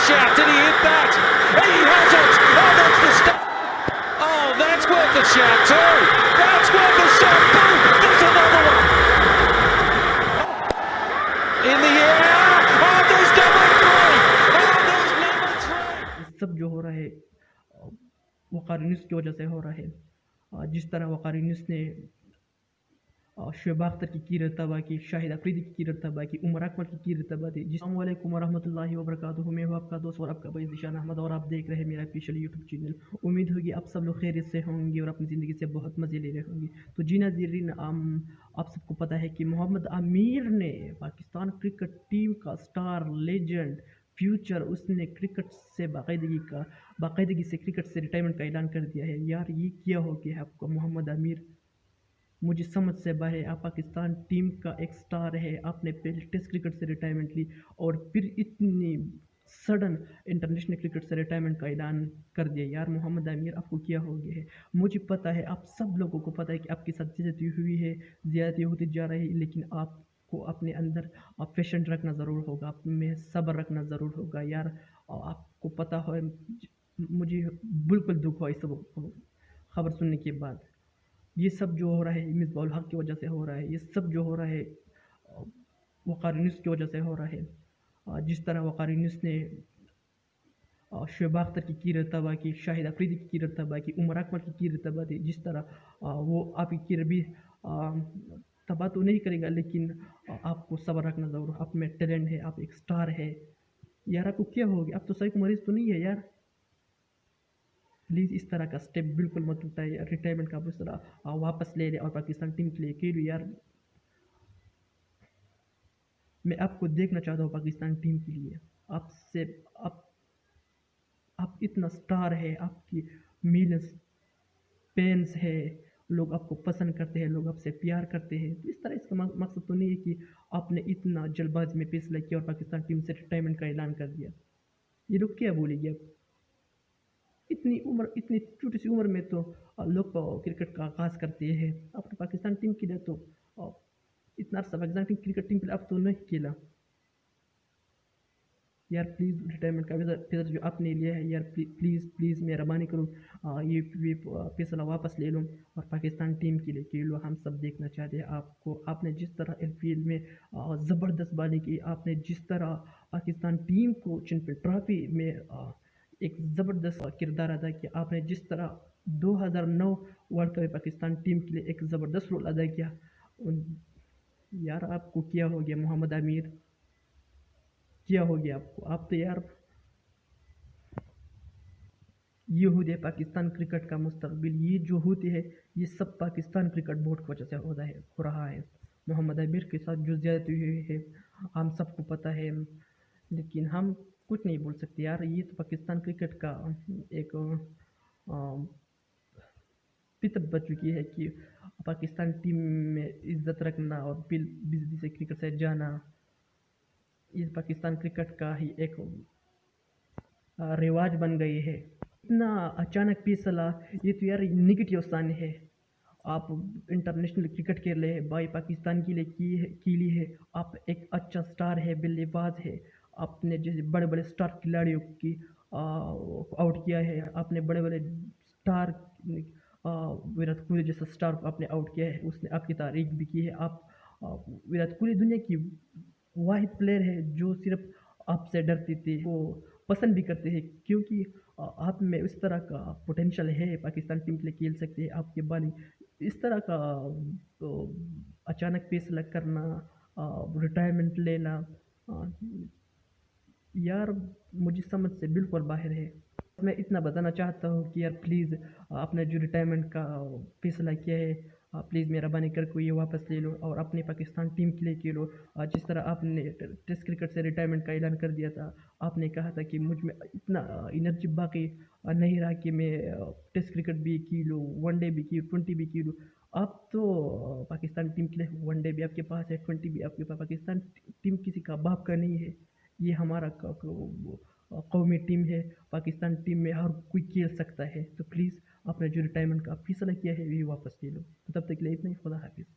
shout. Did he hit that? He has it. Oh, that's the start. Oh, that's worth a shout too. That's worth a shout. Boom. There's another one. In the air. Oh, there's number three. Oh, there's number three. ये सब जो हो रहा है वक़ार यूनुस की वजह से हो रहा है। जिस तरह वक़ार यूनुस ने शुएब अख्तर की कीरत तबाह की, शाहिद अफरीदी की कीरत तबाह की, उमर अकमल की कीरत तबाह की। अस्सलाम वालेकुम वरहमतुल्लाहि वबरकातुहू। मैं हूँ आपका दोस्त और आपका भाई ज़ीशान अहमद और आप देख रहे हैं मेरा ऑफिशियल यूट्यूब चैनल। उम्मीद होगी आप सब लोग खैरियत से होंगे और अपनी ज़िंदगी से बहुत मज़े ले रहे होंगे। तो जी नाज़रीन, आप सबको पता है कि मोहम्मद आमिर ने पाकिस्तान क्रिकेट टीम का स्टार लेजेंड फ्यूचर, उसने क्रिकेट से बाकायदगी से क्रिकेट से रिटायरमेंट का ऐलान कर दिया है। यार ये क्या हो गया है आपको मोहम्मद आमिर? मुझे समझ से बाहर है। आप पाकिस्तान टीम का एक स्टार है, आपने पहले टेस्ट क्रिकेट से रिटायरमेंट ली और फिर इतनी सडन इंटरनेशनल क्रिकेट से रिटायरमेंट का ऐलान कर दिया। यार मोहम्मद आमिर आपको क्या हो गया है? मुझे पता है, आप सब लोगों को पता है कि आपके साथ ज़्यादती हुई है, ज़्यादती होती जा रही है, लेकिन आपको अपने अंदर पेशेंट रखना ज़रूर होगा, आप में सब्र रखना ज़रूर होगा। यार आपको पता हो, मुझे बिल्कुल दुख हुआ इस सब खबर सुनने के बाद। ये सब जो हो रहा है मिसबाह-उल हक की वजह से हो रहा है। ये सब जो हो रहा है वक़ार यूनुस की वजह से हो रहा है। जिस तरह वक़ार यूनुस ने शुएब अख्तर की कीरत तबाह की, शाहिद अफरीदी की कीरत तबाह की, उमर अकमल की कीरत तबाह की। जिस तरह वो आपकी कीरत भी तबाह तो नहीं करेगा, लेकिन आपको सब्र रखना ज़रूर। आप में टैलेंट है, आप एक स्टार है। यार आपको क्या हो गया? आप तो साइको मरीज़ तो नहीं है यार। प्लीज़ इस तरह का स्टेप बिल्कुल मत उठाइए। रिटायरमेंट का इस तरह वापस ले लें और पाकिस्तान टीम के लिए खेलो। यार मैं आपको देखना चाहता हूँ पाकिस्तान टीम के लिए। आपसे आप इतना स्टार है, आपकी मिलियंस फैंस है, लोग आपको पसंद करते हैं, लोग आपसे प्यार करते हैं। तो इस तरह इसका मकसद तो नहीं है कि आपने इतना जल्दबाजी में फैसला किया और पाकिस्तान टीम से रिटायरमेंट का ऐलान कर दिया। ये लोग क्या बोलेंगे अब? इतनी छोटी सी उम्र में तो लोग क्रिकेट का आगाज़ करते हैं। अपने पाकिस्तान टीम के लिए तो इतना अर्सा पाकिस्तान टीम क्रिकेट टीम के लिए अब तो नहीं खेला। यार प्लीज़ रिटायरमेंट का फैसला जो आपने लिया है, यार प्लीज़ मेहरबानी करो, ये फैसला वापस ले लो और पाकिस्तान टीम के लिए खेलो। हम सब देखना चाहते हैं आपको। आपने जिस तरह एलपीएल में ज़बरदस्त बॉलिंग की, आपने जिस तरह पाकिस्तान टीम को चैंपियन ट्रॉफी में एक ज़बरदस्त किरदार अदा किया, आपने जिस तरह 2009 वर्ल्ड कप में पाकिस्तान टीम के लिए एक ज़बरदस्त रोल अदा किया। यार आपको क्या हो गया मोहम्मद आमिर? क्या हो गया आपको? आप तो यार ये होते है पाकिस्तान क्रिकेट का मुस्तकबिल। ये जो होते हैं ये सब पाकिस्तान क्रिकेट बोर्ड की वजह से हो रहा है। मोहम्मद आमिर के साथ जो ज़्यादती हुई है हम सबको पता है, लेकिन हम कुछ नहीं बोल सकते यार। ये तो पाकिस्तान क्रिकेट का एक फितरत बन चुकी है कि पाकिस्तान टीम में इज्जत रखना और बेइज्जती से क्रिकेट से जाना, ये पाकिस्तान क्रिकेट का ही एक रिवाज बन गई है। इतना अचानक फैसला, ये तो यार निगेटिव साइन है। आप इंटरनेशनल क्रिकेट खेल रहे हैं, भाई पाकिस्तान के लिए की ली है। आप एक अच्छा स्टार है, बल्लेबाज है, आपने जैसे बड़े बड़े स्टार खिलाड़ियों की आउट किया है। आपने बड़े बड़े स्टार विराट कोहली जैसा स्टार को आपने आउट किया है, उसने आपकी तारीफ भी की है। आप विराट कोहली दुनिया की वाहिद प्लेयर है जो सिर्फ आपसे डरते थे, वो पसंद भी करते हैं क्योंकि आप में इस तरह का पोटेंशियल है, पाकिस्तान टीम के लिए खेल सकते हैं। आपके बॉलिंग इस तरह का तो अचानक फैसला करना, रिटायरमेंट लेना, यार मुझे समझ से बिल्कुल बाहर है। मैं इतना बताना चाहता हूँ कि यार प्लीज़ आपने जो रिटायरमेंट का फैसला किया है, प्लीज़ मेहरबानी करके ये वापस ले लो और अपने पाकिस्तान टीम के लिए खेलो। जिस तरह आपने टेस्ट क्रिकेट से रिटायरमेंट का ऐलान कर दिया था, आपने कहा था कि मुझ में इतना एनर्जी बाकी नहीं रहा कि मैं टेस्ट क्रिकेट भी खेलूँ, वनडे भी खेलूँ, 20 भी खेलूँ। अब तो पाकिस्तान टीम के लिए वनडे भी आपके पास है, 20 भी आपके पास। पाकिस्तान टीम किसी का बाप का नहीं है, ये हमारा कौमी टीम है। पाकिस्तान टीम में हर कोई खेल सकता है। तो प्लीज़ आपने जो रिटायरमेंट का फैसला किया है ये वापस ले लो। तो तब तक के लिए इतना ही। खुदा हाफिज़।